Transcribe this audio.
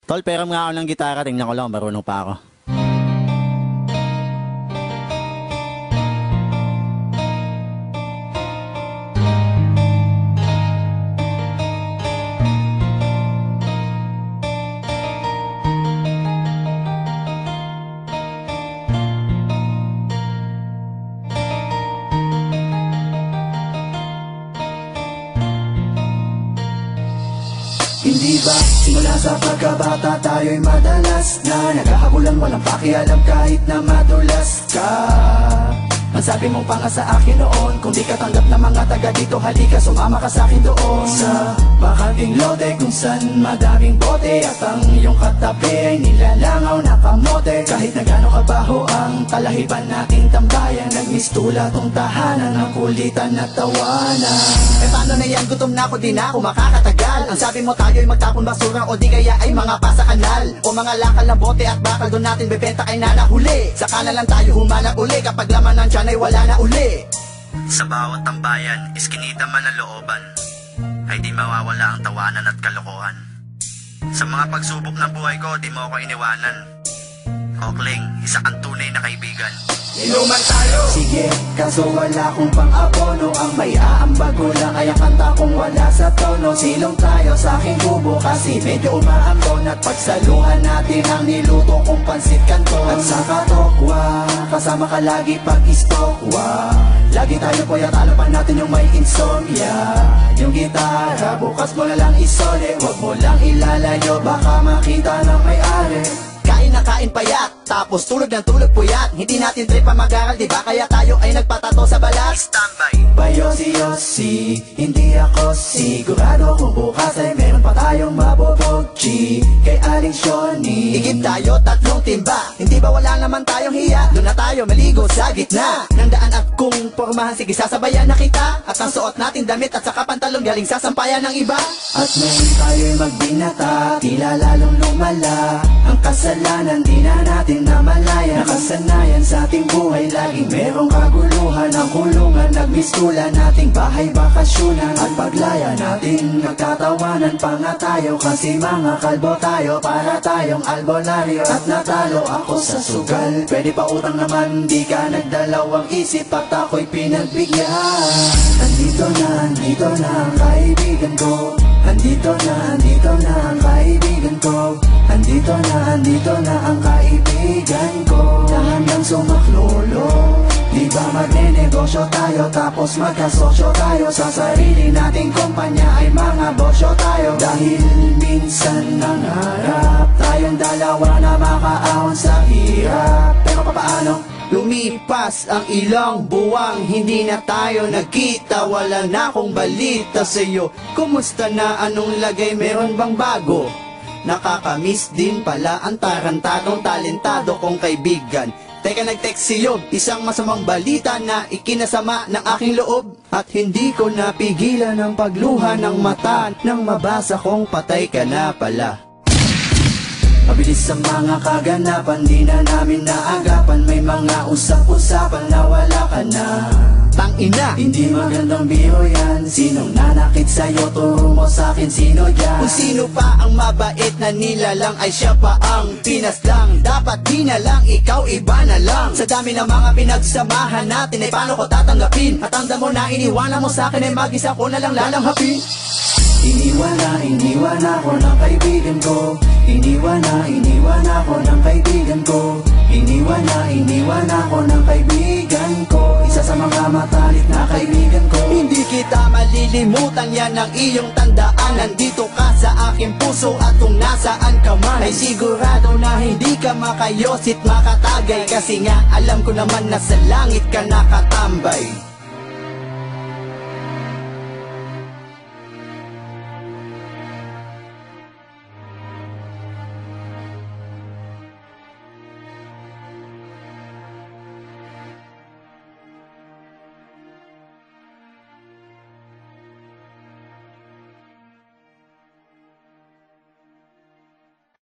Tol, pero nga ako ng gitara, tingnan ko lang, marunong pa ako. Hindi ba simula sa pagkabata tayo'y madalas na naghahabulan, walang pakialam kahit na madulas ka. Ang sabi mong pa nga sa akin noon, kung di ka tanggap na mga taga dito, halika sumama ka sa akin doon sa bakanting lode kung saan madaming bote at ang iyong katabi ay nilalangaw na kamote. Kahit na gano'ng kabaho ang talahiban nating tambayan, nagmistula tong tahanan ng kulitan at tawanan. Eh paano na yan, gutom na ako, di na ako makakatagal. Ang sabi mo tayo'y magtapon basura o di kaya ay mga pasa kanal o mga lakal ng bote at bakal doon natin bebenta kay nanahuli. Saka na lang tayo humanap uli kapag laman ng tiyan ay wala na uli. Sa bawat tambayan, iskinita man ang looban, ay di mawawala ang tawanan at kalokohan. Sa mga pagsubok ng buhay ko, di mo ako iniwanan. Okling, isa kang tunay na kaibigan. Inuman tayo! Sige, kaso wala kong pang-abono. Ang may aambag ko lang ay ang kanta kong wala sa tono. Silong tayo sa aking kubo kasi medyo umaambon. At pagsaluhan natin ang niluto kong pansit kanton. At sa katokwa, kasama ka lagi pag-istokwa. Lagi tayo puyat, alapan natin yung may insomnia. Yung gitara, bukas mo na lang isole. Huwag mo lang ilalayo, baka makita ng may-ari. Kain na kain payat, tapos tulog ng tulog puyat. Hindi natin trip pa mag-aral, diba? Kaya tayo ay nagpatato sa balat. Standby! Bayosi-yosi, hindi ako sigurado kung bukas ay meron pa tayong mabobog G kay Aling Shoni. Igib tayo, tatlong timba. Hindi ba wala naman tayong hiya? Doon na tayo maligo sa gitna ng daan at kung pormahan, sige sasabayan na kita. At ang suot natin damit at saka pantalon galing sa sampayan ng iba. At ngayon tayo'y magbinata, tila lalong lumala ang kasalanan, di na natin namalayan. Nakasanayan sa ating buhay, laging merong kaguluhan. Ang kulungan, nagmistula nating bahay bakasyonan. At paglaya natin, nagtatawanan pa nga tayo. Kasi mga kalbo tayo, para tayong albularyo. At natalo ako sa sugal, pwede pa utang naman, di ka nagdalawang isip at ako'y pinagbigyan. Andito na ang kaibigan ko. Andito na ang kaibigan ko. Andito na ang kaibigan ko. Na hanggang sumaklolo. Di ba magne-negosyo tayo, tapos magkasosyo tayo. Sa sarili nating kumpanya ay mga bosyo tayo. Dahil minsan nangarap tayong dalawa na makaahon sa hirap. Pero papaano? Lumipas ang ilang buwang, hindi na tayo nagkita. Wala na akong balita sa'yo. Kumusta na, anong lagay, meron bang bago? Nakakamiss din pala ang tarantadong talentado kong kaibigan. Teka, nag-text siyo, isang masamang balita na ikinasama ng aking loob. At hindi ko napigilan ang pagluha ng mata nang mabasa kong patay ka na pala. Mabilis sa mga kaganapan, di na namin naagapan. May mga usap-usapan na wala ka na. Tangina, hindi magandang biro yan. Sinong nanakit sa'yo, turo mo sa'kin sino yan. Kung sino pa ang mabait na nilalang ay siya pa ang pinaslang. Dapat di na lang, ikaw iba na lang. Sa dami ng mga pinagsamahan natin ay paano ko tatanggapin? At ang damo na iniwanan mo sa'kin ay mag-isa ko na lang lalanghapin. Iniwan ako ng kaibigan ko. Iniwan ako ng kaibigan ko. Iniwan ako ng kaibigan ko. Isa sa mga matalit na kaibigan ko. Hindi kita malilimutan, yan ang iyong tandaan. Nandito ka sa aking puso at kung nasaan ka man ay sigurado na hindi ka makayosit makatagay. Kasi nga alam ko naman na sa langit ka nakatambay.